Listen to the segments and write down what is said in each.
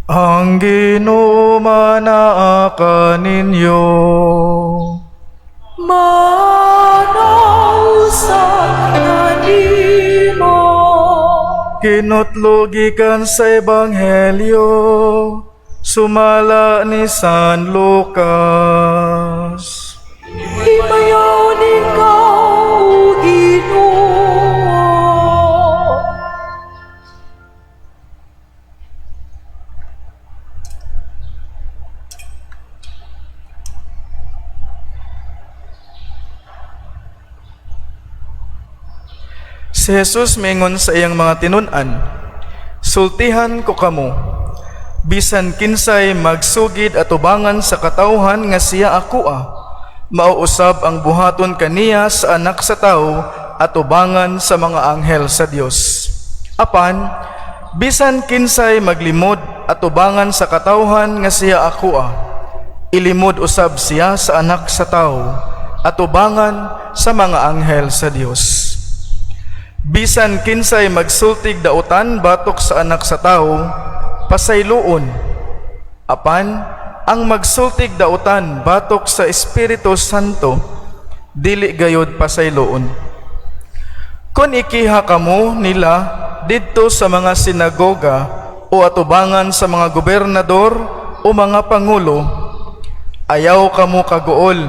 Ang Ginoo manaa ninyo. Manausap kanimo. Kinutlogikan sa Ebanghelyo, sumala ni San Lucas. Imayaw ikaw, Ginoo. Si Jesus mingon sa iyang mga tinun-an, sultihan ko kamo, bisan kinsay magsugid at ubangan sa katawhan nga siya akoa, mauusab ang buhaton kaniya sa anak sa tao at ubangan sa mga anghel sa Dios. Apan, bisan kinsay maglimod at ubangan sa katawhan nga siya akoa, ilimod usab siya sa anak sa tao at ubangan sa mga anghel sa Dios. Bisan kinsay magsultig dautan batok sa anak sa tao, pasayloon. Apan, ang magsultig dautan batok sa Espiritu Santo, dili gayod pasayloon. Kung ikiha kamo nila didto sa mga sinagoga o atubangan sa mga gobernador o mga pangulo, ayaw kamo kagool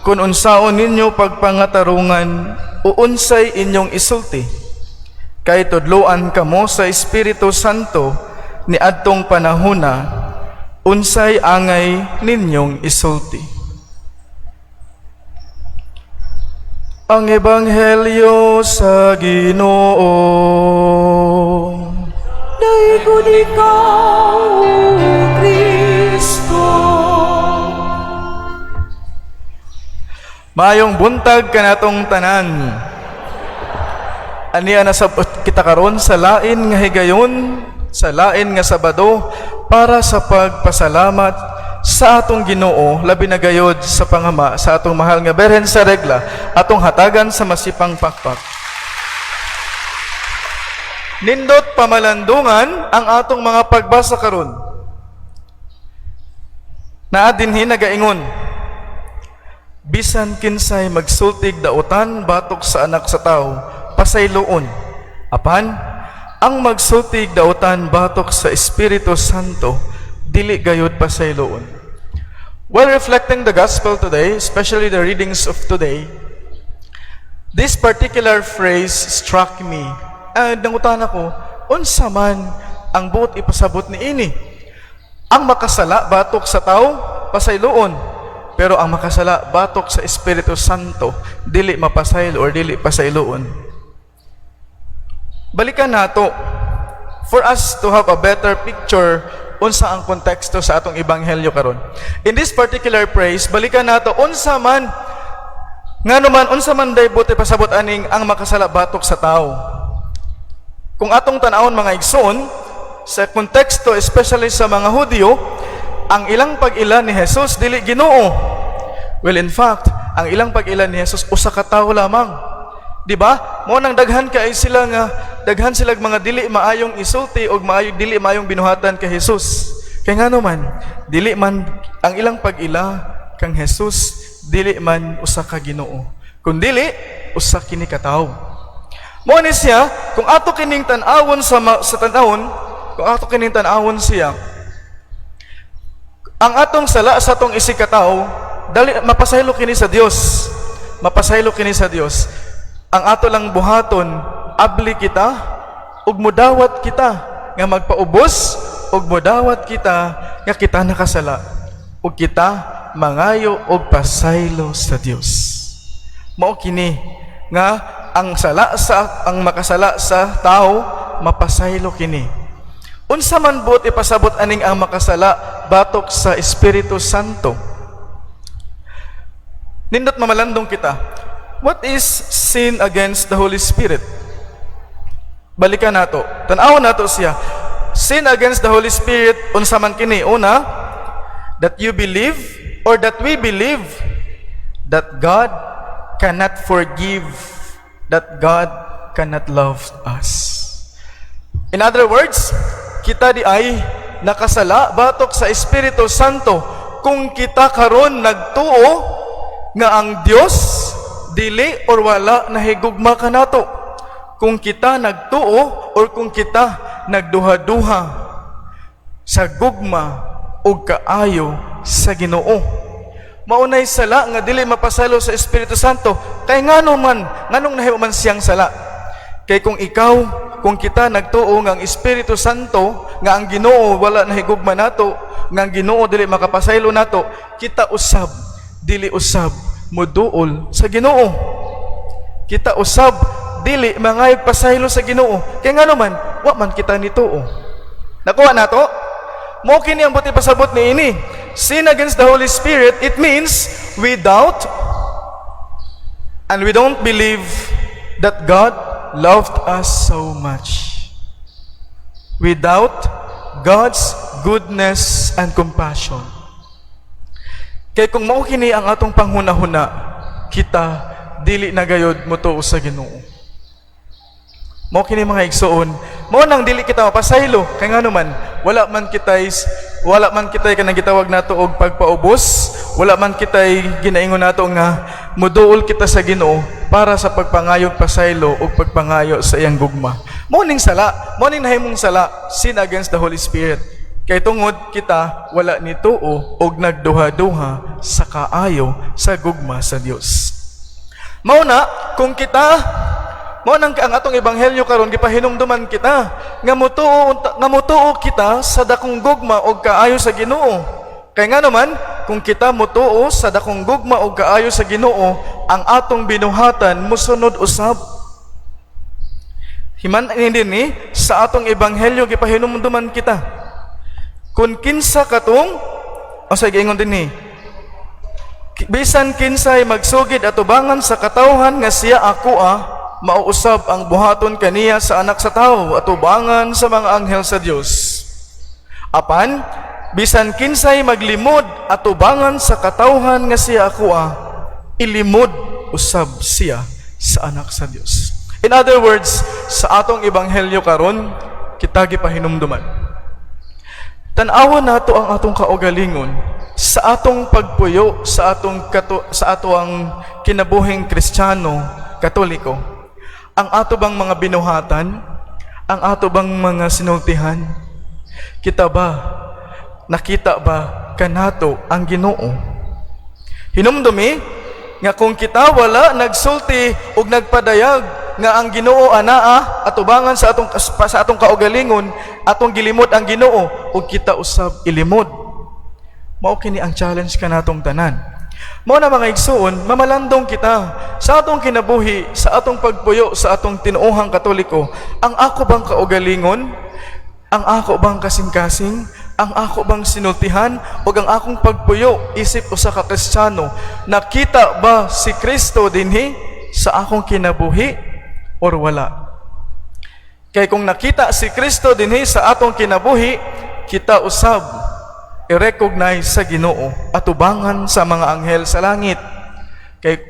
kung unsaon ninyo pagpangatarungan o unsay inyong isulti. Kay tudloan kamo sa Espiritu Santo ni adtong panahona, unsay angay ninyong isulti. Ang Ebanghelyo sa Ginoo. Daigod ikaw, Kristo. Mayong buntag kanatong tanan. Aniya nasabot kita karon sa lain nga higayon, sa lain nga Sabado, para sa pagpasalamat sa atong Ginoo, labi na gayod sa pangama sa atong mahal nga Berhen sa Regla, atong hatagan sa masipang pakpak. Nindot pamalandungan ang atong mga pagbasa karon. Naa dinhi nagaingon, bisan kinsay magsultig dautan batok sa anak sa tao, pasayloon. Apan, ang magsultig dautan batok sa Espiritu Santo, dili gayud pasayloon. While reflecting the gospel today, especially the readings of today, this particular phrase struck me. Nangutan ako, unsa man ang buot ipasabot ni ini? Ang makasala batok sa tao, pasayloon. Pero ang makasala batok sa Espiritu Santo, dili mapasaylo or dili pasayloon. Balikan nato for us to have a better picture unsa ang konteksto sa atong ebanghelyo karon. In this particular phrase, balikan nato unsa man nganuman unsa man daybot pasabot aning ang makasala batok sa tao. Kung atong tan-awon mga igsoon sa konteksto especially sa mga Hudyo, ang ilang pag-ila ni Jesus dili Ginoo. Well, in fact, ang ilang pag-ila ni Jesus usa ka tawo lamang. Di ba? Mo nang daghan kay sila nga daghan sila mga dili maayong isulti og dili maayong binuhatan kay Jesus. Kay ngano man, dili man ang ilang pag-ila kang Jesus, dili man usa ka Ginoo. Kun dili usa kini ka tawo. Mo ni siya, kung ato kining tan-awon sa tan-awon, kung ato kining tan-awon siya, ang atong sala sa atong isikataw, dali mapasaylo kini sa Dios. Mapasaylo kini sa Dios. Ang ato lang buhaton, abli kita ug mudawat kita nga magpaubos ug mudawat kita nga kita nakasala ug kita mangayo og pasaylo sa Dios. Mao kini nga ang makasala sa tao mapasaylo kini. Unsa man buot ipasabot aning ang makasala batok sa Espiritu Santo. Nindot mamalandong kita. What is sin against the Holy Spirit? Balikan nato. Tan-awon nato siya. Sin against the Holy Spirit unsa man kini? Una, that you believe or that we believe that God cannot forgive, that God cannot love us. In other words, kita di ay nakasala batok sa Espiritu Santo kung kita karon nagtuo nga ang Dios dili or wala nahigugma kanato. Kung kita nagtuo or kung kita nagduha-duha sa gugma o kaayo sa Ginoo. Maunay sala nga dili mapasalo sa Espiritu Santo. Kay nganong nahiwa man siyang sala. Kay kung kita nagtuo nga ang Espiritu Santo, nga ang Ginoo wala nahigugma nato, nga ang Ginoo dili makapasaylo nato, kita usab dili usab moduol sa Ginoo. Kita usab dili mangayog pasaylo sa Ginoo. Kay ngano man wa man kita nituo. Nakuha nato? Mo kini ang buti pasabot ni ini. Sin against the Holy Spirit, it means we doubt and we don't believe that God loved us so much. We doubt God's goodness and compassion. Kay kung mao kini ang atong panghuna-huna, kita dili na gayud motuo sa Ginoo. Mao kini mga igsoon, mao nang dili kita mapasaylo kay ngano man wala man kitay kanang gitawag nato og pagpaubos, wala man kitay ginaingon nato nga moduol kita sa Ginoo para sa pagpangayog pasaylo o pagpangayo sa iyang gugma. Mao ning sala, mao ning nahimong sala, sin against the Holy Spirit. Kay tungod kita wala nituo og nagduha-duha sa kaayo sa gugma sa Dios. Mao na kung kita mao nang ang atong ebanghelyo karon gipahinumduman kita nga mutuo kita sa dakong gugma og kaayo sa Ginoo. Kay ngano man kung kita mutuo sa dakong gugma og kaayo sa Ginoo, ang atong binuhatan mosunod usab. Himan hindi ni sa atong ebanghelyo gipahinumduman kita. Kung kinsa katong ingon din ni bisan kinsay magsugid atubangan sa katawhan nga siya ako mauusab ang buhaton kaniya sa anak sa tao atubangan sa mga anghel sa Dios. Apan bisan kinsay maglimod atubangan sa katawhan nga siya ako ilimod usab siya sa anak sa Dios. In other words, sa atong ebanghelyo karon kita gipahinumduman. Tan-awon nato ang atong kaugalingon sa atong pagpuyo sa atong kinabuhing Kristiyano, Katoliko. Ang ato bang mga binuhatan, ang ato bang mga sinultihan, nakita ba kanato ang Ginoo? Hinumdumi nga kung kita wala nagsulti ug nagpadayag nga ang Ginoo anaa atubangan sa atong kaugalingon, atong gilimod ang Ginoo ug kita usab ilimod. Mao kini ang challenge kanatong tanan. Mao na mga igsoon, mamalandong kita sa atong kinabuhi, sa atong pagpuyo sa atong tinuohang Katoliko. Ang ako bang kaugalingon? Ang ako bang kasing-kasing? Ang ako bang sinultihan? O ang akong pagpuyo isip usa ka Kristiyano, nakita ba si Kristo dinhi sa akong kinabuhi or wala? Kay kung nakita si Kristo dinhi sa atong kinabuhi, kita usab i-recognize sa Ginoo atubangan sa mga anghel sa langit. Kay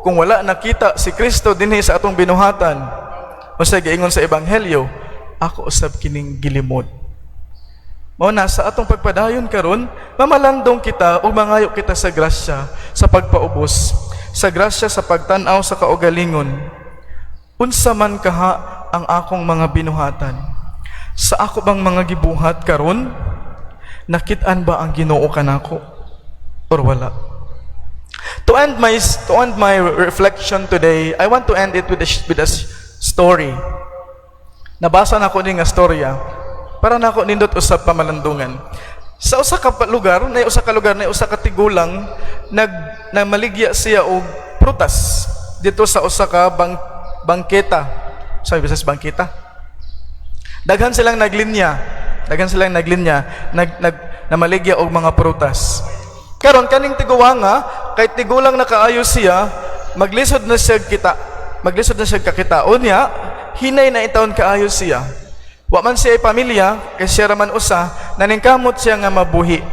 kung wala nakita si Kristo dinhi sa atong binuhatan, usa giingon sa ebanghelyo, ako usab kining gilimod. Mao na sa atong pagpadayon karon, mamalandong kita ug mangayo kita sa grasya sa pagpaubos, sa grasya sa pagtan-aw sa kaugalingon. Unsa man kaha ang akong mga binuhatan? Sa ako bang mga gibuhat karon? Nakit-an ba ang Ginoo kanako or wala? To end my reflection today, I want to end it with a story. Nabasa na ko ni nga storya para nako nindot usab pamalandungan. Sa usa ka lugar, na usa ka tigulang nagmaligya siya og prutas dito sa usa ka bangketa. Sabi bisas bangketa. Daghan silang naglinya, namaligya og mga prutas. Karon kaning tiguwanga, kay tigulang nakaayo siya, maglisod na siya kakitaon niya, hinay na itawon kaayo siya. Wa man siya pamilya, kay siya raman usa, naningkamot siya nga mabuhi.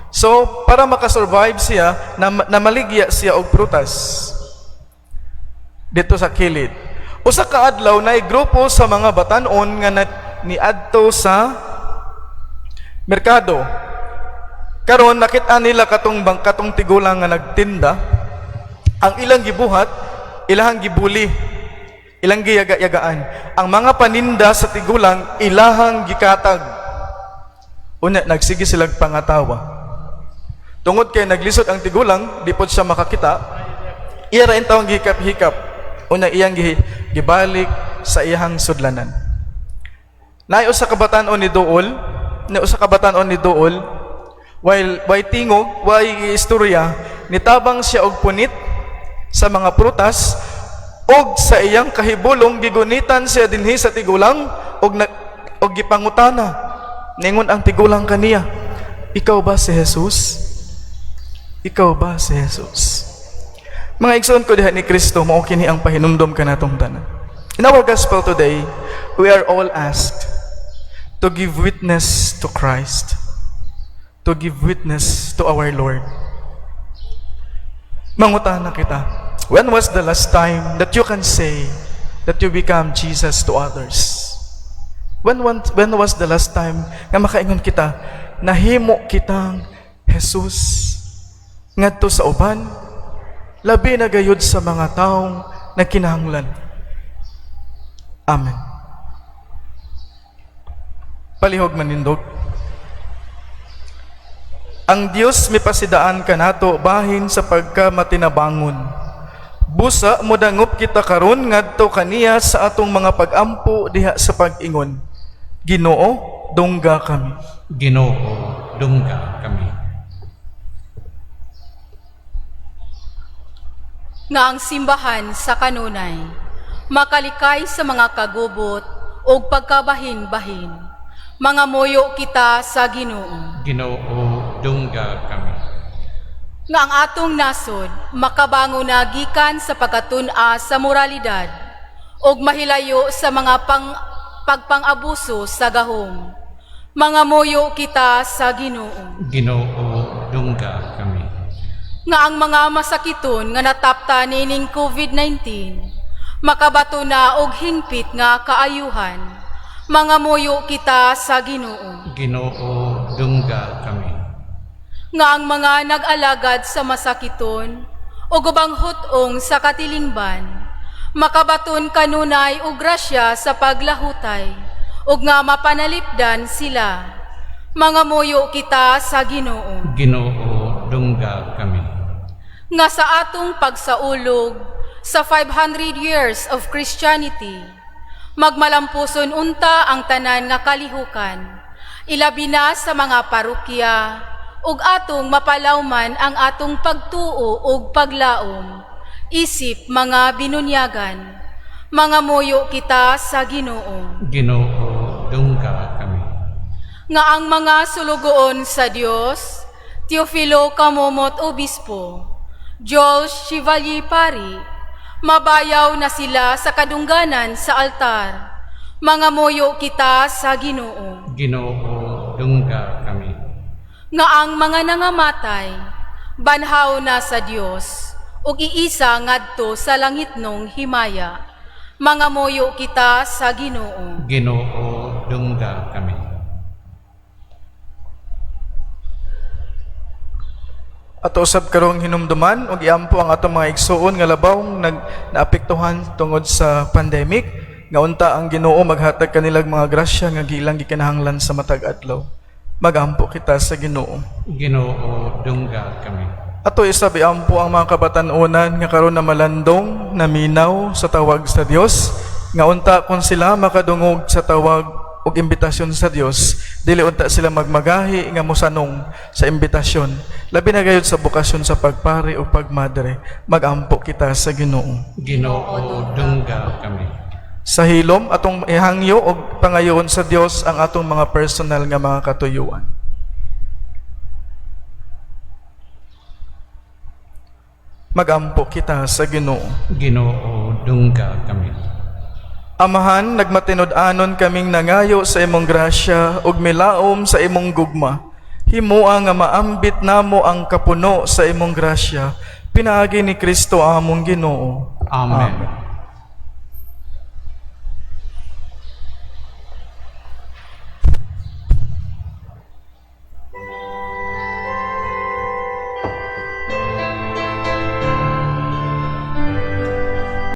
So, para makasurvive siya, namaligya siya og prutas dito sa kilid. Usa ka adlaw na grupo sa mga batan-on niadto sa merkado. Karon nakita nila katong tigulang nga nagtinda, ang ilang gibuhat, ilang gibuli, ilang giyaga-yagaan. Ang mga paninda sa tigulang ilahang gikatag. Una nagsige silang pangatawa. Tungod kay naglisod ang tigulang, di pod siya makakita. Iya ra intawong gihikap-hikap. Una iyang gibalik sa iyang sudlanan. Naay usa ka batan-on ni Duol, while tingog, way istorya, nitabang siya og punit sa mga prutas og sa iyang kahibulong gigunitan siya dinhi sa tigulang og gipangutana. Ningon ang tigulang kaniya, ikaw ba si Jesus? Ikaw ba si Jesus? Mga igsoon ko diha ni Kristo, mao kini ang pahinumdom kanatong tanan. In our gospel today, we are all asked to give witness to Christ, to give witness to our Lord. Mangutana kita, when was the last time that you can say that you become Jesus to others? When was the last time nga makaingon kita, nahimo kitang Jesus ngadto sa uban, labi na gayud sa mga taong nagkinahanglan. Amen. Palihog manindog. Ang Dios mipasidaan kanato bahin sa pagkamatinabangon. Busa modangop kita karon ngadto kaniya sa atong mga pag-ampo diha sa pag-ingon. Ginoo, dungga kami. Ginoo, dungga kami. Nga ang simbahan sa kanunay, makalikay sa mga kagubot o pagkabahin-bahin, mga moyo kita sa Ginoo. Ginoo, dungga kami. Nga ang atong nasod, makabango na gikan sa pagkatuna sa moralidad, o mahilayo sa mga pagpang-abuso sa gahom, mga moyo kita sa Ginoo. Ginoo, dungga kami. Nga ang mga masakiton nga natapta nining COVID-19, makabato na og hingpit nga kaayuhan, mga moyo kita sa Ginoo. Ginoo, dungga kami. Nga ang mga nag-alagad sa masakiton o gubang hutong sa katilingban, makabaton kanunay og grasya sa paglahutay, ug nga mapanalipdan sila, mga moyo kita sa Ginoo. Ginoo, dungga kami. Nga sa atong pagsaulog sa 500 years of Christianity, magmalampuson unta ang tanan nga kalihukan, ilabi na sa mga parokya, ug atong mapalawman ang atong pagtuo ug paglaom, isip mga binunyagan, mga moyo kita sa Ginoo. Ginoo, dungga kami. Nga ang mga sulugoon sa Dios, Teofilo Camomot Obispo, Joel Chevalier Pari, mabayaw na sila sa kadungganan sa altar, mga moyo kita sa Ginoo. Ginoo, dungga kami. Nga ang mga nangamatay, banhaw na sa Dios, ug iisa ngadto sa langitnong himaya, mga moyo kita sa Ginoo. Ginoo, dungga kami. Ato usab karong hinumduman ug iampo ang atong mga igsuon nga labawng naapektuhan tungod sa pandemic, nga unta ang Ginoo maghatag kanilang mga grasya nga giilang gikinahanglan sa matag adlaw. Magampo kita sa Ginoo. Ginoo, dungga kami. Ato isa biampo ang mga kabatan-onan nga karon na malandong, naminaw sa tawag sa Dios, nga unta kung sila makadungog sa tawag ug imbitasyon sa Dios, dili unta sila magmagahi nga mosanong sa imbitasyon. Labi na gayud sa bukasyon sa pagpari o pagmadre, magampo kita sa Ginoo. Ginoo, dungga kami. Sa hilom atong ihangyo og pangayoon sa Dios ang atong mga personal nga mga katuyuan. Magampo kita sa Ginoo. Ginoo, dungga kami. Amahan, nagmatinud-anon kaming nangayo sa imong grasya ug milaom sa imong gugma. Himua nga maambit namo ang kapuno sa imong grasya. Pinaagi ni Kristo among Ginoo. Amen.